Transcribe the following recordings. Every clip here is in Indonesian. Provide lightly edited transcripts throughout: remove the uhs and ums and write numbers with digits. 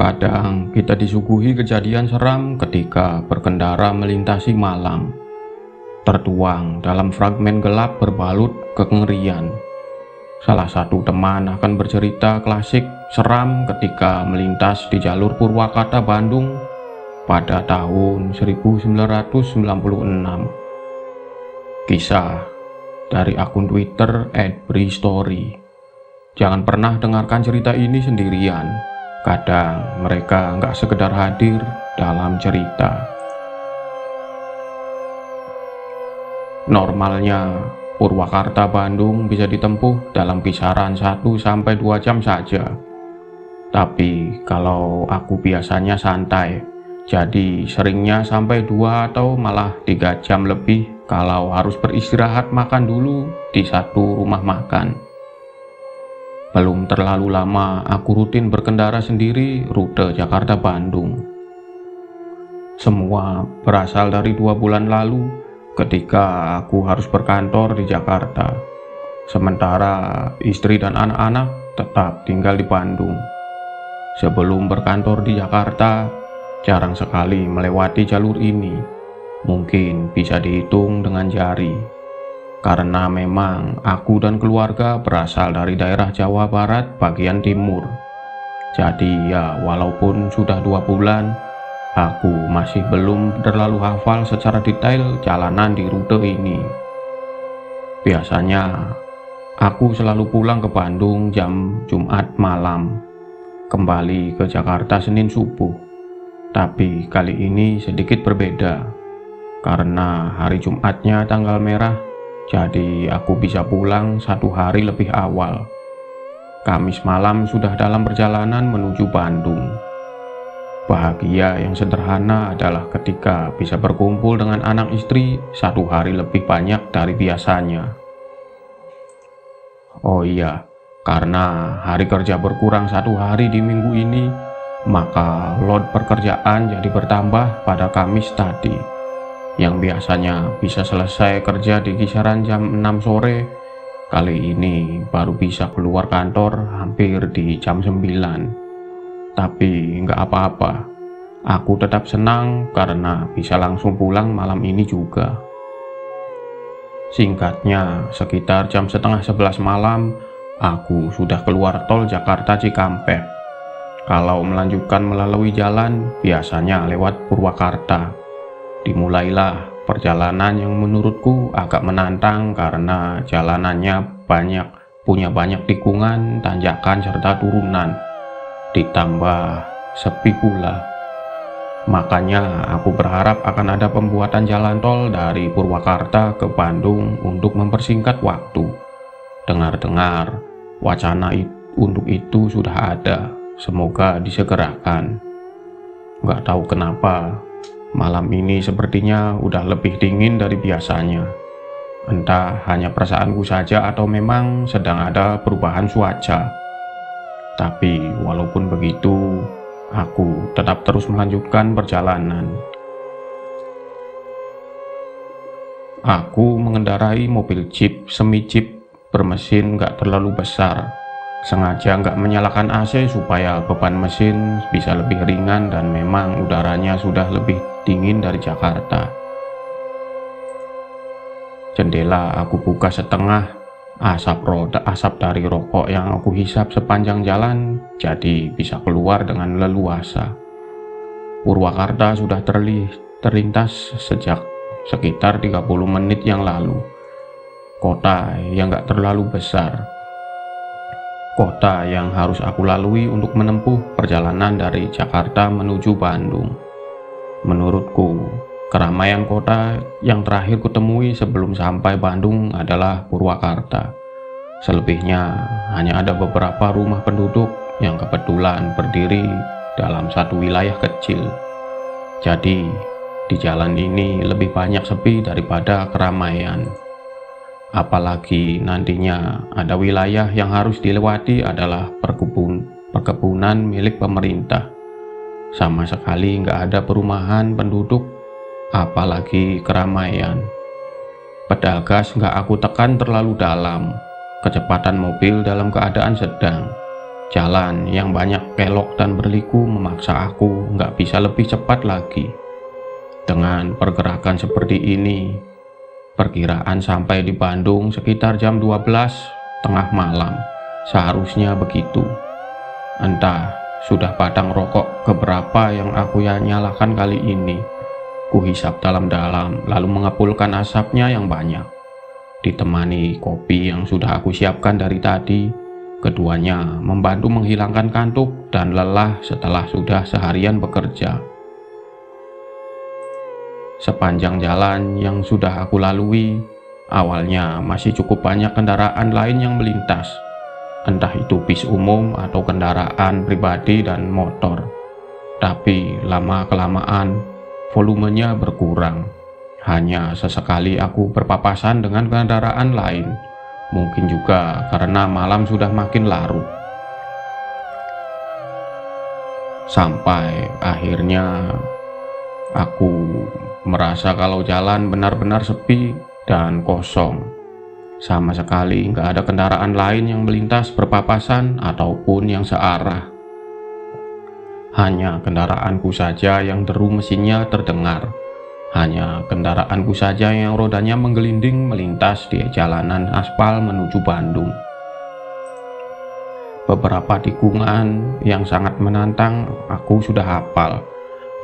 Kadang kita disuguhi kejadian seram ketika berkendara melintasi malam, tertuang dalam fragmen gelap berbalut kengerian. Salah satu teman akan bercerita klasik seram ketika melintas di jalur Purwakarta Bandung pada tahun 1996. Kisah dari akun Twitter @bristory. Jangan pernah dengarkan cerita ini sendirian. Kadang mereka nggak sekedar hadir dalam cerita. Normalnya, Purwakarta Bandung bisa ditempuh dalam kisaran 1-2 jam saja. Tapi kalau aku biasanya santai, jadi seringnya sampai 2 atau malah 3 jam lebih kalau harus beristirahat makan dulu di satu rumah makan. Belum terlalu lama aku rutin berkendara sendiri rute Jakarta-Bandung. Semua berasal dari 2 bulan lalu ketika aku harus berkantor di Jakarta. Sementara istri dan anak-anak tetap tinggal di Bandung. Sebelum berkantor di Jakarta, jarang sekali melewati jalur ini. Mungkin bisa dihitung dengan jari. Karena memang aku dan keluarga berasal dari daerah Jawa Barat bagian timur. Jadi ya walaupun sudah 2 bulan, aku masih belum terlalu hafal secara detail jalanan di rute ini. Biasanya aku selalu pulang ke Bandung jam Jumat malam, kembali ke Jakarta Senin subuh. Tapi kali ini sedikit berbeda, karena hari Jumatnya tanggal merah. Jadi aku bisa pulang 1 hari lebih awal. Kamis malam sudah dalam perjalanan menuju Bandung. Bahagia yang sederhana adalah ketika bisa berkumpul dengan anak istri 1 hari lebih banyak dari biasanya. Oh iya, karena hari kerja berkurang 1 hari di minggu ini, maka load pekerjaan jadi bertambah pada Kamis tadi. Yang biasanya bisa selesai kerja di kisaran jam 6 sore, kali ini baru bisa keluar kantor hampir di jam 9. Tapi nggak apa-apa, aku tetap senang karena bisa langsung pulang malam ini juga. Singkatnya, sekitar jam setengah 11 malam, aku sudah keluar tol Jakarta Cikampek. Kalau melanjutkan melalui jalan, biasanya lewat Purwakarta. Dimulailah perjalanan yang menurutku agak menantang karena jalanannya punya banyak tikungan, tanjakan, serta turunan. Ditambah sepi pula. Makanya aku berharap akan ada pembuatan jalan tol dari Purwakarta ke Bandung untuk mempersingkat waktu. Dengar-dengar wacana untuk itu sudah ada. Semoga disegerakan. Nggak tahu kenapa, malam ini sepertinya udah lebih dingin dari biasanya. Entah hanya perasaanku saja atau memang sedang ada perubahan cuaca. Tapi walaupun begitu, aku tetap terus melanjutkan perjalanan. Aku mengendarai mobil jeep semi jeep bermesin gak terlalu besar. Sengaja nggak menyalakan AC supaya beban mesin bisa lebih ringan dan memang udaranya sudah lebih dingin dari Jakarta. Jendela aku buka setengah, asap dari rokok yang aku hisap sepanjang jalan jadi bisa keluar dengan leluasa. Purwakarta sudah terlintas sejak sekitar 30 menit yang lalu. Kota yang nggak terlalu besar. Kota yang harus aku lalui untuk menempuh perjalanan dari Jakarta menuju Bandung. Menurutku, keramaian kota yang terakhir kutemui sebelum sampai Bandung adalah Purwakarta. Selebihnya hanya ada beberapa rumah penduduk yang kebetulan berdiri dalam satu wilayah kecil. Jadi, di jalan ini lebih banyak sepi daripada keramaian. Apalagi nantinya ada wilayah yang harus dilewati adalah perkebunan milik pemerintah. Sama sekali nggak ada perumahan penduduk, apalagi keramaian. Pedal gas nggak aku tekan terlalu dalam, kecepatan mobil dalam keadaan sedang. Jalan yang banyak kelok dan berliku memaksa aku nggak bisa lebih cepat lagi. Dengan pergerakan seperti ini, perkiraan sampai di Bandung sekitar jam 12 tengah malam. Seharusnya begitu. Entah sudah batang rokok keberapa yang aku nyalakan kali ini. Kuhisap dalam-dalam lalu mengepulkan asapnya yang banyak. Ditemani kopi yang sudah aku siapkan dari tadi, keduanya membantu menghilangkan kantuk dan lelah setelah sudah seharian bekerja. Sepanjang jalan yang sudah aku lalui, awalnya masih cukup banyak kendaraan lain yang melintas, entah itu bis umum atau kendaraan pribadi dan motor. Tapi lama-kelamaan volumenya berkurang. Hanya sesekali aku berpapasan dengan kendaraan lain, mungkin juga karena malam sudah makin larut. Sampai akhirnya aku merasa kalau jalan benar-benar sepi dan kosong. Sama sekali nggak ada kendaraan lain yang melintas berpapasan ataupun yang searah. Hanya kendaraanku saja yang deru mesinnya terdengar. Hanya kendaraanku saja yang rodanya menggelinding melintas di jalanan aspal menuju Bandung. Beberapa tikungan yang sangat menantang aku sudah hafal.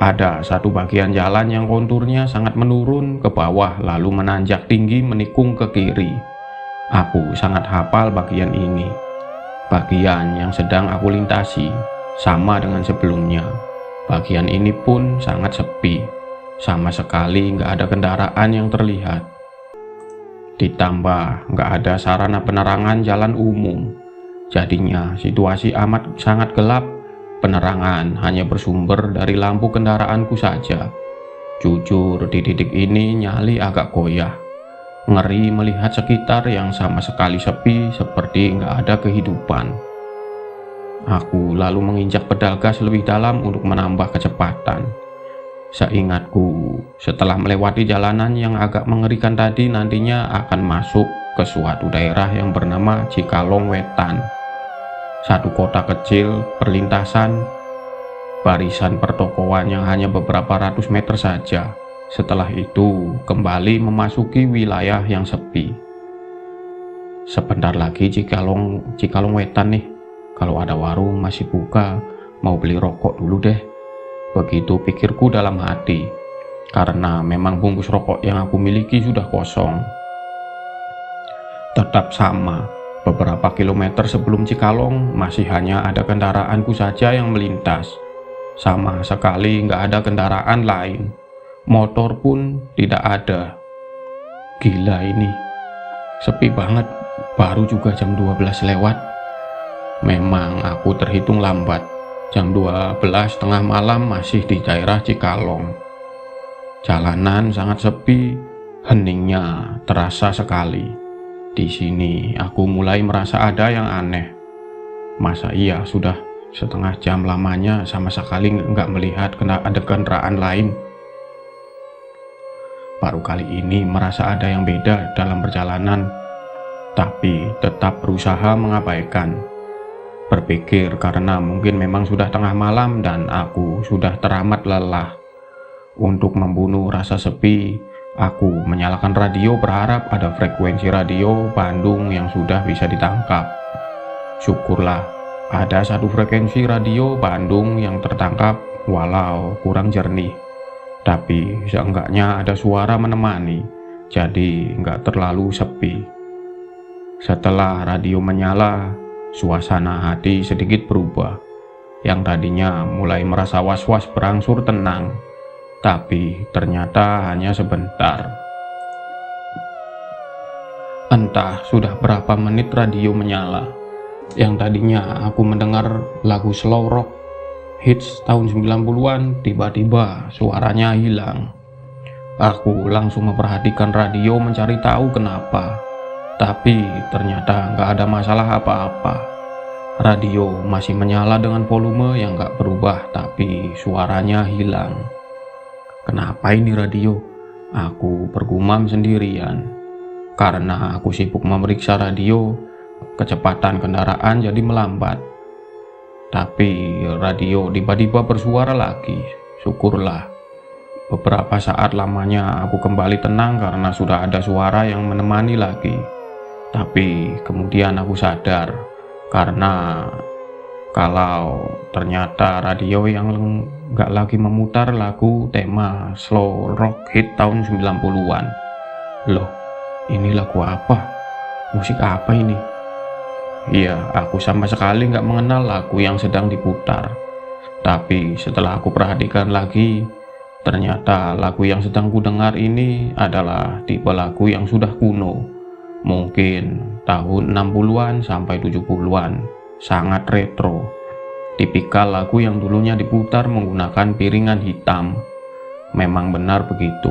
Ada satu bagian jalan yang konturnya sangat menurun ke bawah lalu menanjak tinggi menikung ke kiri. Aku sangat hafal bagian ini. Bagian yang sedang aku lintasi sama dengan sebelumnya. Bagian ini pun sangat sepi. Sama sekali nggak ada kendaraan yang terlihat. Ditambah nggak ada sarana penerangan jalan umum. Jadinya situasi amat sangat gelap. Penerangan hanya bersumber dari lampu kendaraanku saja. Jujur di titik ini nyali agak goyah. Ngeri melihat sekitar yang sama sekali sepi seperti nggak ada kehidupan. Aku lalu menginjak pedal gas lebih dalam untuk menambah kecepatan. Seingatku, setelah melewati jalanan yang agak mengerikan tadi nantinya akan masuk ke suatu daerah yang bernama Cikalong Wetan. Satu kota kecil, perlintasan, barisan pertokoan yang hanya beberapa ratus meter saja. Setelah itu, kembali memasuki wilayah yang sepi. Sebentar lagi Cikalong Wetan nih. Kalau ada warung masih buka, mau beli rokok dulu deh. Begitu pikirku dalam hati, karena memang bungkus rokok yang aku miliki sudah kosong. Tetap sama, beberapa kilometer sebelum Cikalong masih hanya ada kendaraanku saja yang melintas. Sama sekali nggak ada kendaraan lain. Motor pun tidak ada. Gila ini, sepi banget, baru juga jam 12 lewat. Memang aku terhitung lambat. Jam 12 tengah malam masih di daerah Cikalong. Jalanan sangat sepi, heningnya terasa sekali. Di sini aku mulai merasa ada yang aneh. Masa iya sudah setengah jam lamanya sama sekali nggak melihat ada kendaraan lain. Baru kali ini merasa ada yang beda dalam perjalanan, tapi tetap berusaha mengabaikan. Berpikir karena mungkin memang sudah tengah malam dan aku sudah teramat lelah. Untuk membunuh rasa sepi, aku menyalakan radio berharap ada frekuensi radio Bandung yang sudah bisa ditangkap. Syukurlah, ada satu frekuensi radio Bandung yang tertangkap walau kurang jernih. Tapi seenggaknya ada suara menemani, jadi nggak terlalu sepi. Setelah radio menyala, suasana hati sedikit berubah. Yang tadinya mulai merasa was-was berangsur tenang, tapi ternyata hanya sebentar. Entah sudah berapa menit radio menyala. Yang tadinya aku mendengar lagu slow rock hits tahun 90-an, tiba-tiba suaranya hilang. Aku langsung memperhatikan radio mencari tahu kenapa. Tapi ternyata nggak ada masalah apa-apa. Radio masih menyala dengan volume yang nggak berubah, tapi suaranya hilang. Kenapa ini radio? Aku bergumam sendirian. Karena aku sibuk memeriksa radio, kecepatan kendaraan jadi melambat. Tapi radio tiba-tiba bersuara lagi. Syukurlah. Beberapa saat lamanya aku kembali tenang karena sudah ada suara yang menemani lagi. Tapi kemudian aku sadar karena kalau ternyata radio yang nggak lagi memutar lagu tema slow rock hit tahun 90-an. Loh, ini lagu apa? Musik apa ini? Iya, aku sama sekali nggak mengenal lagu yang sedang diputar. Tapi setelah aku perhatikan lagi, ternyata lagu yang sedang ku dengar ini adalah tipe lagu yang sudah kuno. Mungkin tahun 60-an sampai 70-an, sangat retro. Tipikal lagu yang dulunya diputar menggunakan piringan hitam. Memang benar begitu.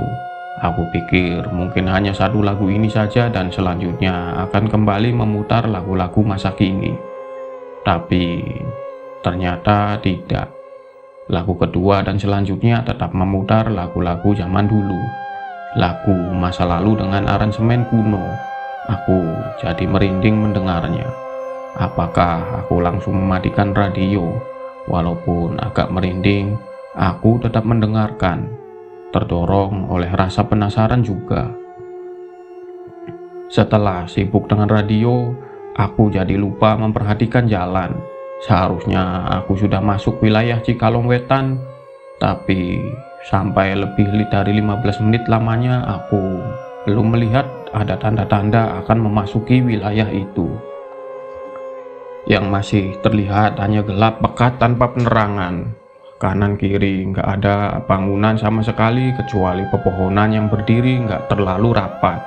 Aku pikir mungkin hanya satu lagu ini saja dan selanjutnya akan kembali memutar lagu-lagu masa kini. Tapi ternyata tidak. Lagu kedua dan selanjutnya tetap memutar lagu-lagu zaman dulu. Lagu masa lalu dengan aransemen kuno. Aku jadi merinding mendengarnya. Apakah aku langsung mematikan radio? Walaupun agak merinding, aku tetap mendengarkan. Terdorong oleh rasa penasaran juga. Setelah sibuk dengan radio, aku jadi lupa memperhatikan jalan. Seharusnya aku sudah masuk wilayah Cikalongwetan, tapi sampai lebih dari 15 menit lamanya aku belum melihat ada tanda-tanda akan memasuki wilayah itu. Yang masih terlihat hanya gelap pekat tanpa penerangan. Kanan kiri nggak ada bangunan sama sekali kecuali pepohonan yang berdiri nggak terlalu rapat.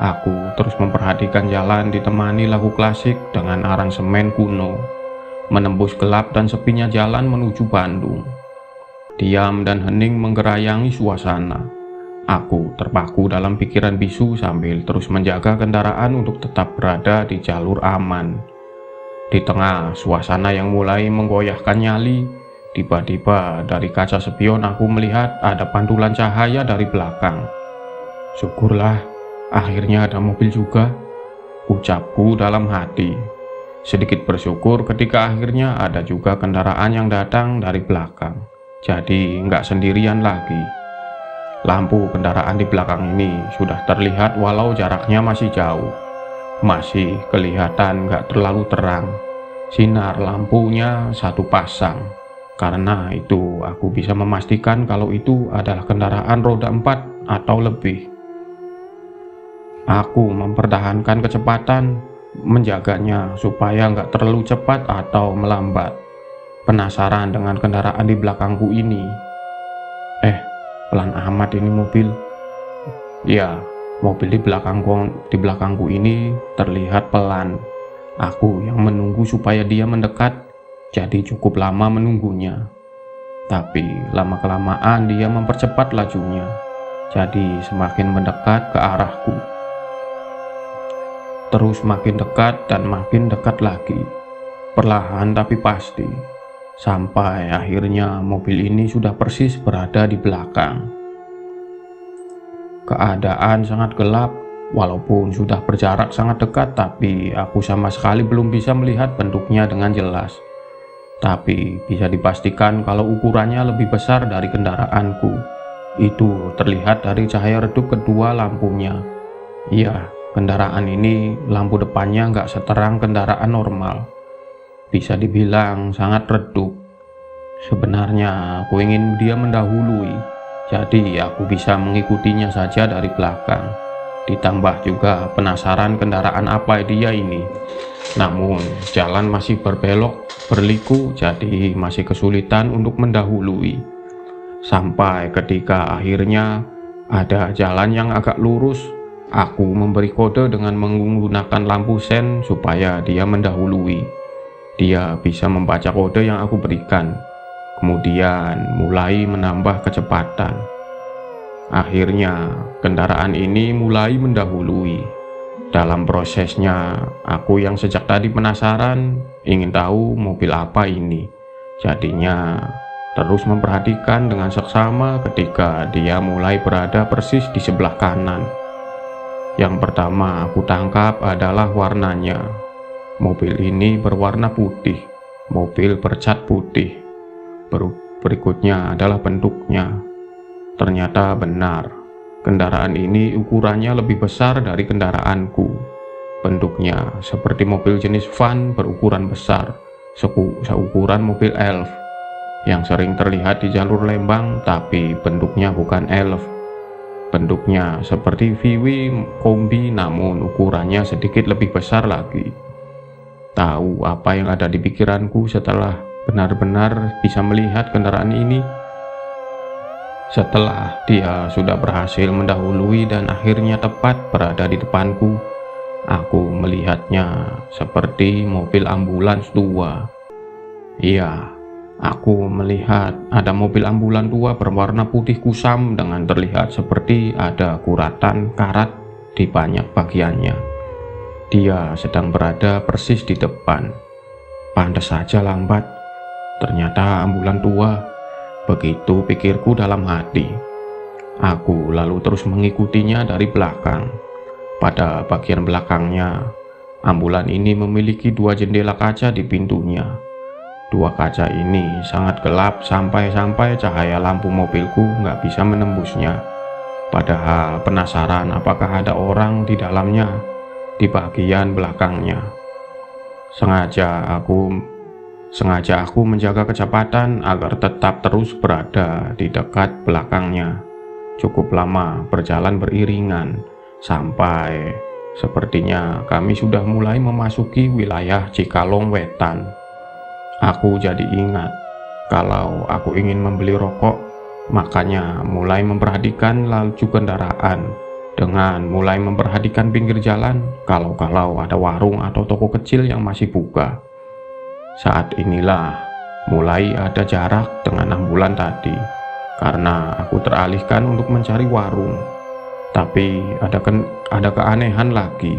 Aku terus memperhatikan jalan ditemani lagu klasik dengan aransemen kuno, menembus gelap dan sepinya jalan menuju Bandung. Diam dan hening menggerayangi suasana. Aku terpaku dalam pikiran bisu sambil terus menjaga kendaraan untuk tetap berada di jalur aman. Di tengah suasana yang mulai menggoyahkan nyali, tiba-tiba dari kaca spion aku melihat ada pantulan cahaya dari belakang. Syukurlah, akhirnya ada mobil juga, ucapku dalam hati. Sedikit bersyukur ketika akhirnya ada juga kendaraan yang datang dari belakang. Jadi nggak sendirian lagi. Lampu kendaraan di belakang ini sudah terlihat walau jaraknya masih jauh. Masih kelihatan nggak terlalu terang. Sinar lampunya satu pasang. Karena itu aku bisa memastikan kalau itu adalah kendaraan roda 4 atau lebih. Aku mempertahankan kecepatan, menjaganya supaya nggak terlalu cepat atau melambat. Penasaran dengan kendaraan di belakangku ini. Pelan amat ini mobil. Ya, mobil di belakangku ini terlihat pelan. Aku yang menunggu supaya dia mendekat. Jadi cukup lama menunggunya. Tapi lama-kelamaan dia mempercepat lajunya. Jadi semakin mendekat ke arahku. Terus makin dekat dan makin dekat lagi. Perlahan tapi pasti. Sampai akhirnya mobil ini sudah persis berada di belakang. Keadaan sangat gelap. Walaupun sudah berjarak sangat dekat, tapi aku sama sekali belum bisa melihat bentuknya dengan jelas. Tapi bisa dipastikan kalau ukurannya lebih besar dari kendaraanku. Itu terlihat dari cahaya redup kedua lampunya. Iya, kendaraan ini lampu depannya nggak seterang kendaraan normal. Bisa dibilang sangat redup. Sebenarnya aku ingin dia mendahului, jadi aku bisa mengikutinya saja dari belakang. Ditambah juga penasaran kendaraan apa dia ini. Namun jalan masih berbelok, berliku, jadi masih kesulitan untuk mendahului. Sampai ketika akhirnya ada jalan yang agak lurus, aku memberi kode dengan menggunakan lampu sen supaya dia mendahului. Dia bisa membaca kode yang aku berikan, kemudian mulai menambah kecepatan. Akhirnya kendaraan ini mulai mendahului. Dalam prosesnya, aku yang sejak tadi penasaran ingin tahu mobil apa ini. Jadinya terus memperhatikan dengan seksama ketika dia mulai berada persis di sebelah kanan. Yang pertama aku tangkap adalah warnanya. Mobil ini berwarna putih. Mobil bercat putih. Berikutnya adalah bentuknya. Ternyata benar, kendaraan ini ukurannya lebih besar dari kendaraanku. Bentuknya seperti mobil jenis van berukuran besar, seukuran mobil elf yang sering terlihat di jalur Lembang, tapi bentuknya bukan elf. Bentuknya seperti VW kombi, namun ukurannya sedikit lebih besar lagi. Tahu apa yang ada di pikiranku setelah benar-benar bisa melihat kendaraan ini? Setelah dia sudah berhasil mendahului dan akhirnya tepat berada di depanku, aku melihatnya seperti mobil ambulans tua. Iya, aku melihat ada mobil ambulans tua berwarna putih kusam dengan terlihat seperti ada guratan karat di banyak bagiannya. Dia sedang berada persis di depan. Pantes saja lambat, ternyata ambulans tua. Begitu pikirku dalam hati. Aku lalu terus mengikutinya dari belakang. Pada bagian belakangnya, ambulan ini memiliki 2 jendela kaca di pintunya. 2 kaca ini sangat gelap sampai-sampai cahaya lampu mobilku nggak bisa menembusnya. Padahal penasaran apakah ada orang di dalamnya, di bagian belakangnya. Sengaja aku menjaga kecepatan agar tetap terus berada di dekat belakangnya. Cukup lama berjalan beriringan, sampai sepertinya kami sudah mulai memasuki wilayah Cikalong Wetan. Aku jadi ingat kalau aku ingin membeli rokok, makanya mulai memperhatikan laju kendaraan, dengan mulai memperhatikan pinggir jalan kalau ada warung atau toko kecil yang masih buka. Saat inilah mulai ada jarak dengan ambulan tadi, karena aku teralihkan untuk mencari warung. Tapi ada keanehan lagi,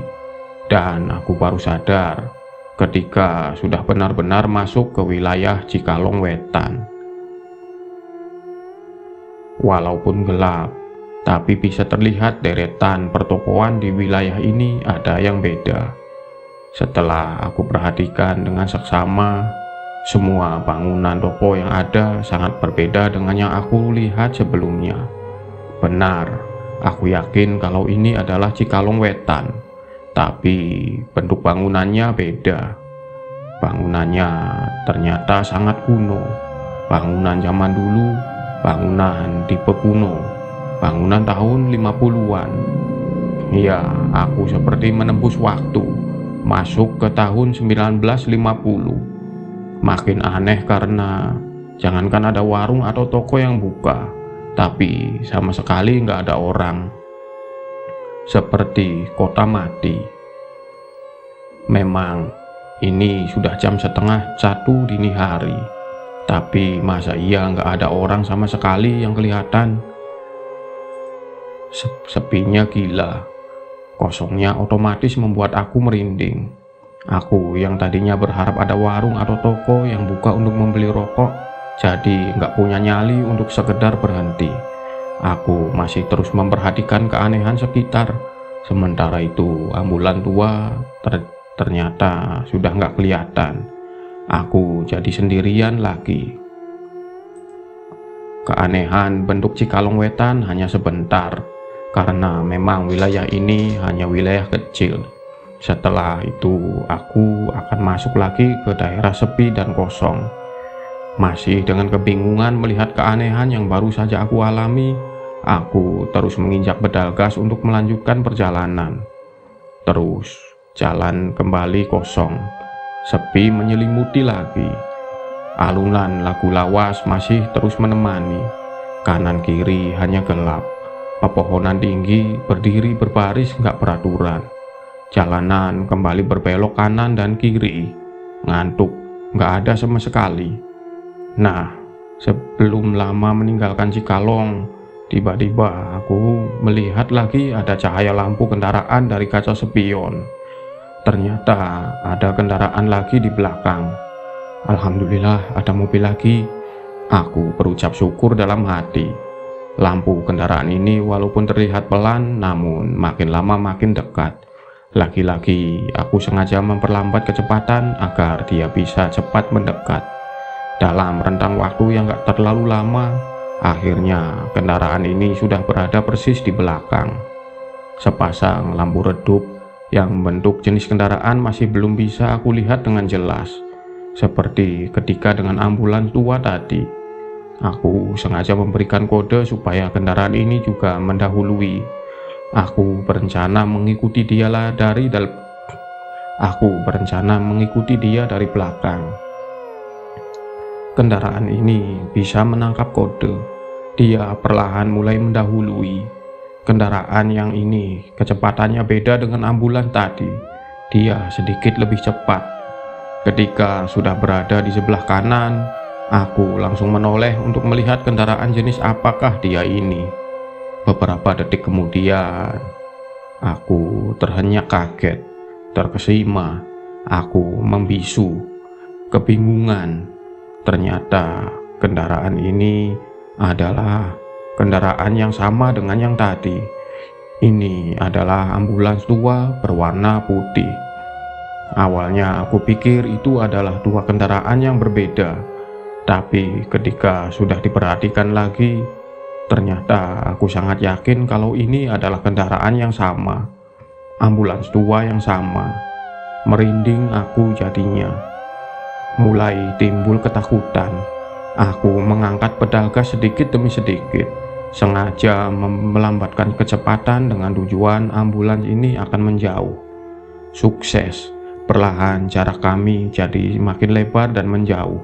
dan aku baru sadar ketika sudah benar-benar masuk ke wilayah Cikalong Wetan. Walaupun gelap, tapi bisa terlihat deretan pertokoan di wilayah ini ada yang beda. Setelah aku perhatikan dengan seksama, semua bangunan toko yang ada sangat berbeda dengan yang aku lihat sebelumnya. Benar, aku yakin kalau ini adalah Cikalong Wetan, tapi bentuk bangunannya beda. Bangunannya ternyata sangat kuno, bangunan zaman dulu, bangunan tipe kuno, bangunan tahun 50-an. Ya, aku seperti menembus waktu, masuk ke tahun 1950. Makin aneh karena jangankan ada warung atau toko yang buka, tapi sama sekali nggak ada orang. Seperti kota mati. Memang ini sudah jam 12:30 dini hari, tapi masa iya nggak ada orang sama sekali yang kelihatan? Sepinya gila. Kosongnya otomatis membuat aku merinding. Aku yang tadinya berharap ada warung atau toko yang buka untuk membeli rokok, jadi nggak punya nyali untuk sekedar berhenti. Aku masih terus memperhatikan keanehan sekitar. Sementara itu ambulan tua ternyata sudah nggak kelihatan. Aku jadi sendirian lagi. Keanehan bentuk Cikalong Wetan hanya sebentar, karena memang wilayah ini hanya wilayah kecil. Setelah itu aku akan masuk lagi ke daerah sepi dan kosong. Masih dengan kebingungan melihat keanehan yang baru saja aku alami, aku terus menginjak pedal gas untuk melanjutkan perjalanan. Terus jalan kembali kosong, sepi menyelimuti lagi. Alunan lagu lawas masih terus menemani. Kanan kiri hanya gelap. Pepohonan tinggi berdiri berbaris nggak beraturan. Jalanan kembali berbelok kanan dan kiri. Ngantuk nggak ada sama sekali. Nah, sebelum lama meninggalkan Cikalong, tiba-tiba aku melihat lagi ada cahaya lampu kendaraan dari kaca spion. Ternyata ada kendaraan lagi di belakang. Alhamdulillah ada mobil lagi. Aku berucap syukur dalam hati. Lampu kendaraan ini walaupun terlihat pelan, namun makin lama makin dekat. Lagi-lagi aku sengaja memperlambat kecepatan agar dia bisa cepat mendekat. Dalam rentang waktu yang gak terlalu lama, akhirnya kendaraan ini sudah berada persis di belakang. Sepasang lampu redup yang bentuk jenis kendaraan masih belum bisa aku lihat dengan jelas, seperti ketika dengan ambulans tua tadi. Aku sengaja memberikan kode supaya kendaraan ini juga mendahului. Aku berencana mengikuti dia dari belakang. Kendaraan ini bisa menangkap kode. Dia perlahan mulai mendahului. Kendaraan yang ini kecepatannya beda dengan ambulans tadi. Dia sedikit lebih cepat. Ketika sudah berada di sebelah kanan, aku langsung menoleh untuk melihat kendaraan jenis apakah dia ini. Beberapa detik kemudian, aku terhenyak kaget, terkesima, aku membisu, kebingungan. Ternyata kendaraan ini adalah kendaraan yang sama dengan yang tadi. Ini adalah ambulans tua berwarna putih. Awalnya aku pikir itu adalah dua kendaraan yang berbeda, tapi ketika sudah diperhatikan lagi, ternyata aku sangat yakin kalau ini adalah kendaraan yang sama, ambulans tua yang sama. Merinding aku jadinya. Mulai timbul ketakutan. Aku mengangkat pedal gas sedikit demi sedikit, sengaja melambatkan kecepatan dengan tujuan ambulans ini akan menjauh. Sukses. Perlahan jarak kami jadi makin lebar dan menjauh,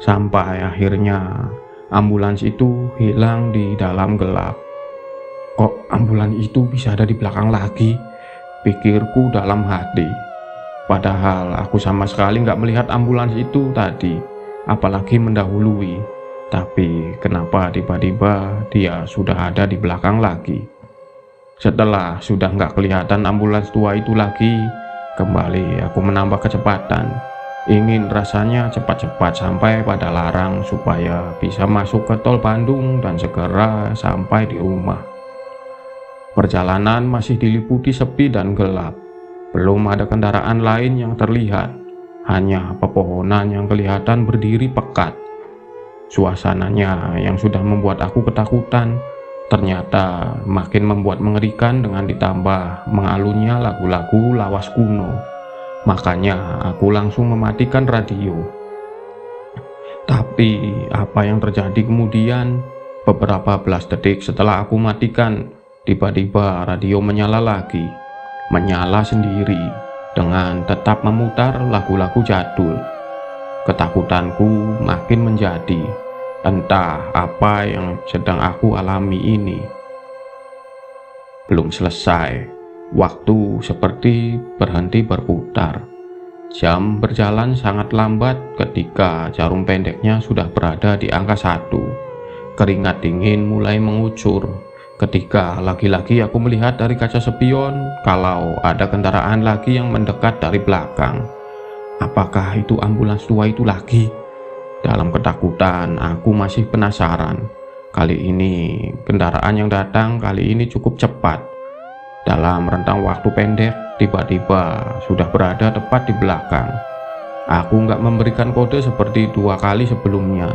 sampai akhirnya ambulans itu hilang di dalam gelap. Kok ambulans itu bisa ada di belakang lagi? Pikirku dalam hati. Padahal aku sama sekali nggak melihat ambulans itu tadi, apalagi mendahului. Tapi kenapa tiba-tiba dia sudah ada di belakang lagi? Setelah sudah nggak kelihatan ambulans tua itu lagi, kembali aku menambah kecepatan. Ingin rasanya cepat-cepat sampai pada Larang supaya bisa masuk ke tol Bandung dan segera sampai di rumah. Perjalanan masih diliputi sepi dan gelap. Belum ada kendaraan lain yang terlihat, hanya pepohonan yang kelihatan berdiri pekat. Suasananya yang sudah membuat aku ketakutan, ternyata makin membuat mengerikan dengan ditambah mengalunnya lagu-lagu lawas kuno. Makanya aku langsung mematikan radio. Tapi apa yang terjadi kemudian? Beberapa belas detik setelah aku matikan, tiba-tiba radio menyala lagi. Menyala sendiri dengan tetap memutar lagu-lagu jadul. Ketakutanku makin menjadi. Entah apa yang sedang aku alami ini. Belum selesai, waktu seperti berhenti berputar. Jam berjalan sangat lambat ketika jarum pendeknya sudah berada di angka 1. Keringat dingin mulai mengucur ketika lagi-lagi aku melihat dari kaca spion kalau ada kendaraan lagi yang mendekat dari belakang. Apakah itu ambulans tua itu lagi? Dalam ketakutan, aku masih penasaran. Kali ini, kendaraan yang datang kali ini cukup cepat. Dalam rentang waktu pendek, tiba-tiba sudah berada tepat di belakang. Aku nggak memberikan kode seperti 2 kali sebelumnya,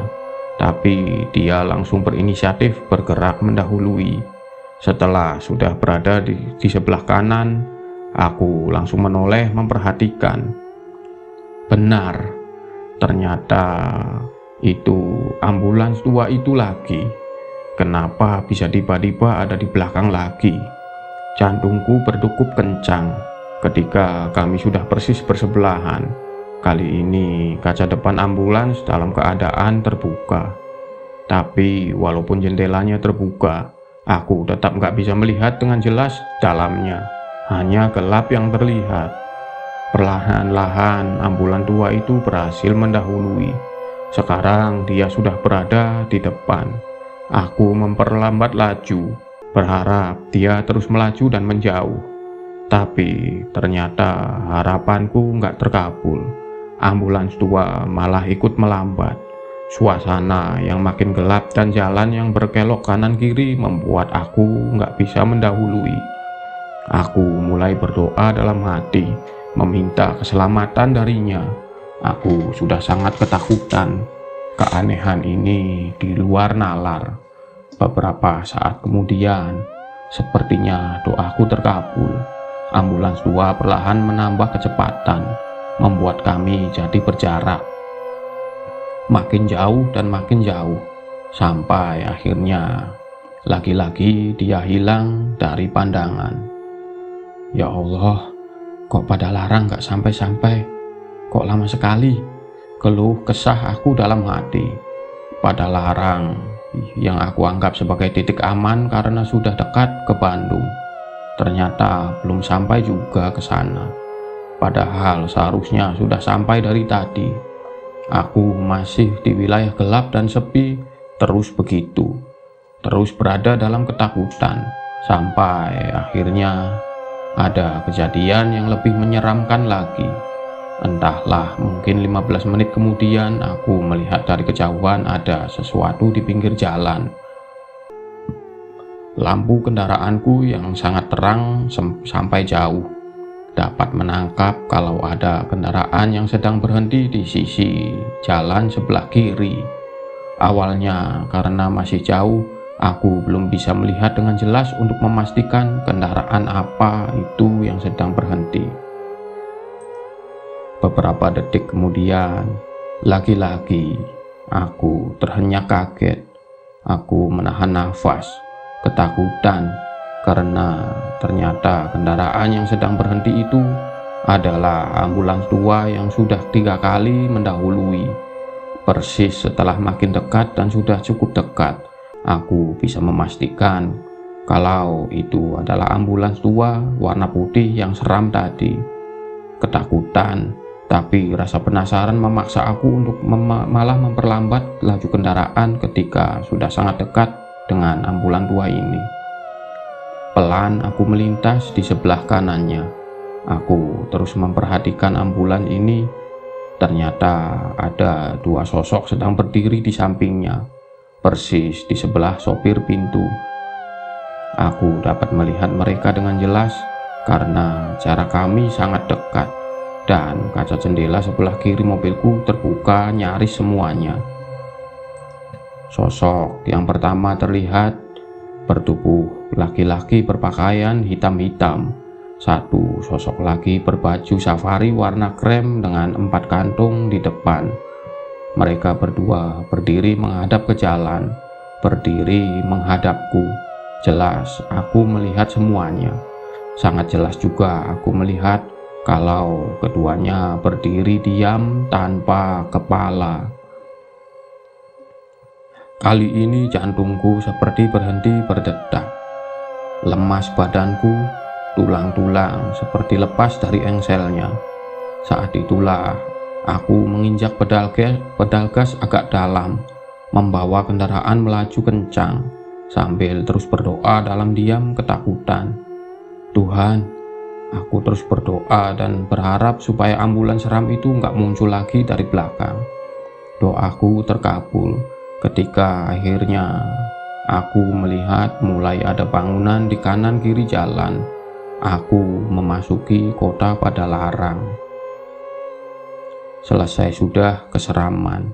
tapi dia langsung berinisiatif bergerak mendahului. Setelah sudah berada di sebelah kanan, aku langsung menoleh memperhatikan. Benar, ternyata itu ambulans tua itu lagi. Kenapa bisa tiba-tiba ada di belakang lagi? Jantungku berdegup kencang ketika kami sudah persis bersebelahan. Kali ini kaca depan ambulans dalam keadaan terbuka. Tapi walaupun jendelanya terbuka, aku tetap nggak bisa melihat dengan jelas dalamnya. Hanya gelap yang terlihat. Perlahan-lahan ambulans tua itu berhasil mendahului. Sekarang dia sudah berada di depan. Aku memperlambat laju, berharap dia terus melaju dan menjauh. Tapi ternyata harapanku nggak terkabul. Ambulans tua malah ikut melambat. Suasana yang makin gelap dan jalan yang berkelok kanan kiri membuat aku nggak bisa mendahului. Aku mulai berdoa dalam hati, meminta keselamatan darinya. Aku sudah sangat ketakutan. Keanehan ini di luar nalar. Beberapa saat kemudian, sepertinya doaku terkabul. Ambulans 2 perlahan menambah kecepatan, membuat kami jadi berjarak. Makin jauh dan makin jauh, sampai akhirnya lagi-lagi dia hilang dari pandangan. Ya Allah, kok pada larang gak sampai-sampai? Kok lama sekali? Keluh kesah aku dalam hati. Pada larang yang aku anggap sebagai titik aman karena sudah dekat ke Bandung, ternyata belum sampai juga ke sana. Padahal seharusnya sudah sampai dari tadi. Aku masih di wilayah gelap dan sepi, terus begitu. Terus berada dalam ketakutan, sampai akhirnya ada kejadian yang lebih menyeramkan lagi. Entahlah, mungkin 15 menit kemudian aku melihat dari kejauhan ada sesuatu di pinggir jalan. Lampu kendaraanku yang sangat terang sampai jauh dapat menangkap kalau ada kendaraan yang sedang berhenti di sisi jalan sebelah kiri. Awalnya karena masih jauh, aku belum bisa melihat dengan jelas untuk memastikan kendaraan apa itu yang sedang berhenti. Beberapa detik kemudian, lagi-lagi aku terhenyak kaget. Aku menahan nafas, ketakutan, karena ternyata kendaraan yang sedang berhenti itu adalah ambulans 2 yang sudah 3 kali mendahului. Persis setelah makin dekat dan sudah cukup dekat, aku bisa memastikan kalau itu adalah ambulans 2 warna putih yang seram tadi. Ketakutan, tapi rasa penasaran memaksa aku untuk malah memperlambat laju kendaraan ketika sudah sangat dekat dengan ambulans 2 ini. Pelan aku melintas di sebelah kanannya. Aku terus memperhatikan ambulans ini. Ternyata ada 2 sosok sedang berdiri di sampingnya, persis di sebelah sopir pintu. Aku dapat melihat mereka dengan jelas karena jarak kami sangat dekat, dan kaca jendela sebelah kiri mobilku terbuka nyaris semuanya. Sosok yang pertama terlihat bertubuh laki-laki berpakaian hitam-hitam. Satu sosok lagi berbaju safari warna krem dengan 4 kantung di depan. Mereka berdua berdiri menghadap ke jalan, berdiri menghadapku. Jelas aku melihat semuanya. Sangat jelas juga aku melihat kalau keduanya berdiri diam tanpa kepala. Kali ini jantungku seperti berhenti berdetak. Lemas badanku, tulang-tulang seperti lepas dari engselnya. Saat itulah aku menginjak pedal gas agak dalam, membawa kendaraan melaju kencang, sambil terus berdoa dalam diam ketakutan. Tuhan, aku terus berdoa dan berharap supaya ambulans seram itu nggak muncul lagi dari belakang. Doaku terkabul ketika akhirnya aku melihat mulai ada bangunan di kanan kiri jalan. Aku memasuki kota pada larang. Selesai sudah keseraman.